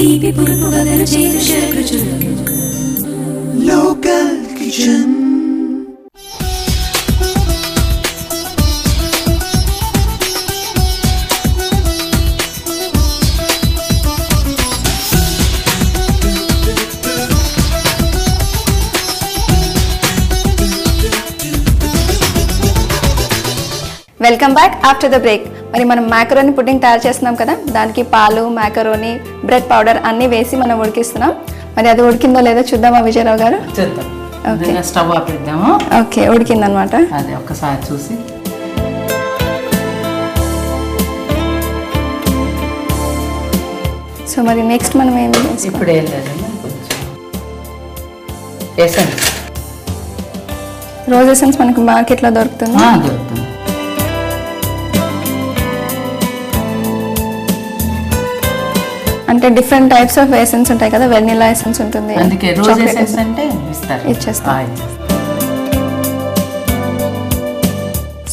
Local Kitchen. Welcome back after the break. మరి మనం మ్యాకరోని pudding తయారు చేస్తున్నాం కదా, దానికి పాలు, మ్యాకరోని, బ్రెడ్ పౌడర్ అన్నీ వేసి మనం ఉడికిస్తున్నాం. మరి అది ఉడికిందో లేదో చూద్దామా విజయరావు గారు? చూద్దాం. స్టవ్ ఆపేద్దాము. ఓకే, ఉడికిందనమాట. అదే ఒక్కసారి చూసి సో మరి నెక్స్ట్ మనం ఏం ఇప్పుడు ఏం లేదమ్మా, ఎసెన్స్, రోజ్ ఎసెన్స్ మనకు మార్కెట్లో దొరుకుతుంది. దొరుకుతుంది. అంటే డిఫరెంట్ టైప్స్ ఆఫ్ ఎసెన్స్ ఉంటాయి కదా, వెనిలా ఎసెన్స్ ఉంటుంది, అందుకే రోజ్ ఎసెన్స్ అంటే ఇచ్చేస్తాం.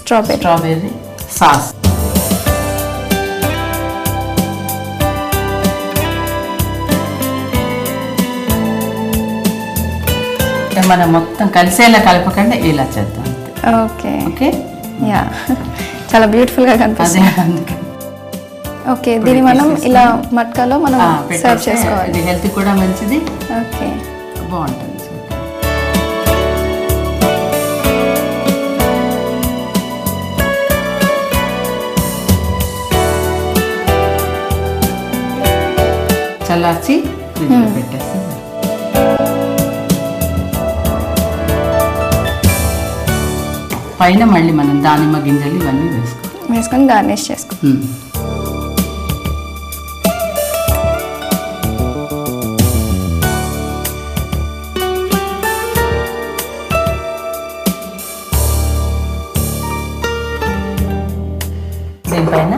స్ట్రాబెర్రీ సాస్, మనం మొత్తం కలిసేలా కలపకుండా ఇలా చేద్దాం. ఓకే ఓకే, యా, చాలా బ్యూటిఫుల్ గా కనిపిస్తుంది. ఓకే, దీన్ని మనం ఇలా మట్కాలో మనం సర్వ్ చేసుకోవాలి. ఇది హెల్త్ కూడా మంచిది. ఓకే, బాగుంటుంది. చల్లార్చి ఫ్రిడ్జ్లో పెట్టేస్తాం. పైన మళ్ళీ మనం దానిమ్మ గింజలు ఇవన్నీ వేసుకొని గార్నిష్ చేసుకోవాలి. దీనిపైన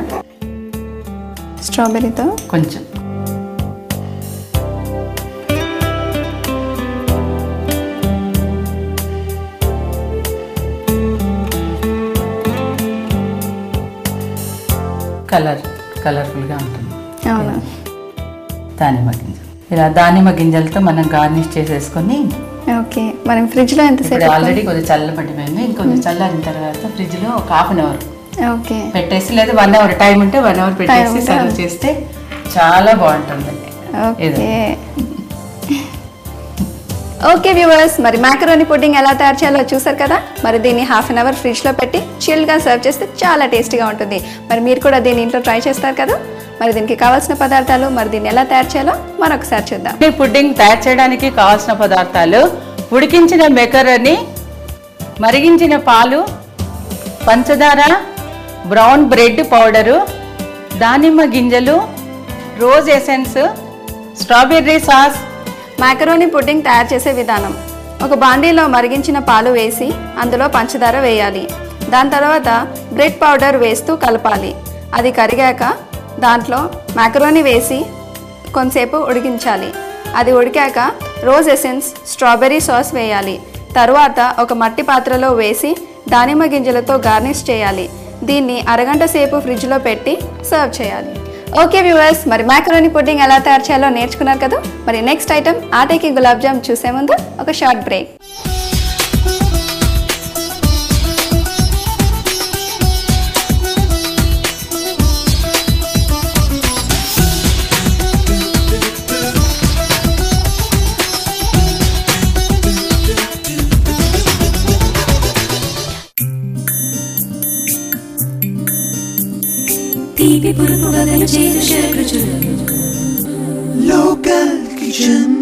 స్ట్రాబెర్రీతో కొంచెం కలర్ఫుల్గా ఉంటుంది. అవునా, దానిమ్మ గింజలు, ఇలా దానిమ్మ గింజలతో మనం గార్నిష్ చేసేసుకొని. ఓకే, మనం ఫ్రిడ్జ్లో ఎంతసేపు? ఆల్రెడీ కొద్దిగా చల్లబడిపోయింది. ఇంకొంచెం చల్లారిన తర్వాత ఫ్రిడ్జ్లో ఒక ½ అవర్ ఓకే పెట్టేసి, లేదా 1 అవర్ టైం ఉంటే 1 అవర్ పెట్టేసి సర్వ్ చేస్తే చాలా బాగుంటుంది. ఓకే వ్యూవర్స్, మరి మ్యాకరోని పుడ్డింగ్ ఎలా తయారు చేయాలో చూసారు కదా. మరి దీన్ని ½ అవర్ ఫ్రిడ్జ్లో పెట్టి చిల్డ్గా సర్వ్ చేస్తే చాలా టేస్టీగా ఉంటుంది. మరి మీరు కూడా దీన్ని ఇంట్లో ట్రై చేస్తారు కదా. మరి దీనికి కావాల్సిన పదార్థాలు, మరి దీన్ని ఎలా తయారు చేయాలో మరొకసారి చూద్దాం. ఈ పుడ్డింగ్ తయారు చేయడానికి కావాల్సిన పదార్థాలు: ఉడికించిన మెకరోని, మరిగించిన పాలు, పంచదార, బ్రౌన్ బ్రెడ్ పౌడరు, దానిమ్మ గింజలు, rose essence, strawberry sauce. మ్యాకరోని pudding తయారు చేసే విధానం: ఒక బాండీలో మరిగించిన పాలు వేసి అందులో పంచదార వేయాలి. దాని తర్వాత బ్రెడ్ పౌడర్ వేస్తూ కలపాలి. అది కరిగాక దాంట్లో మ్యాకరోని వేసి కొంతసేపు ఉడికించాలి. అది ఉడికాక రోజ్ ఎసెన్స్, స్ట్రాబెర్రీ సాస్ వేయాలి. తరువాత ఒక మట్టి పాత్రలో వేసి దానిమ్మ గింజలతో గార్నిష్ చేయాలి. దీన్ని అరగంట సేపు ఫ్రిడ్జ్లో పెట్టి సర్వ్ చేయాలి. ఓకే వ్యూవర్స్, మరి మ్యాకరోని పుడ్డింగ్ ఎలా తయారు చేయాలో నేర్చుకున్నారు కదా. మరి నెక్స్ట్ ఐటమ్ ఆటేకి గులాబ్ జామ్ చూసే ముందు ఒక షార్ట్ బ్రేక్. Local Kitchen.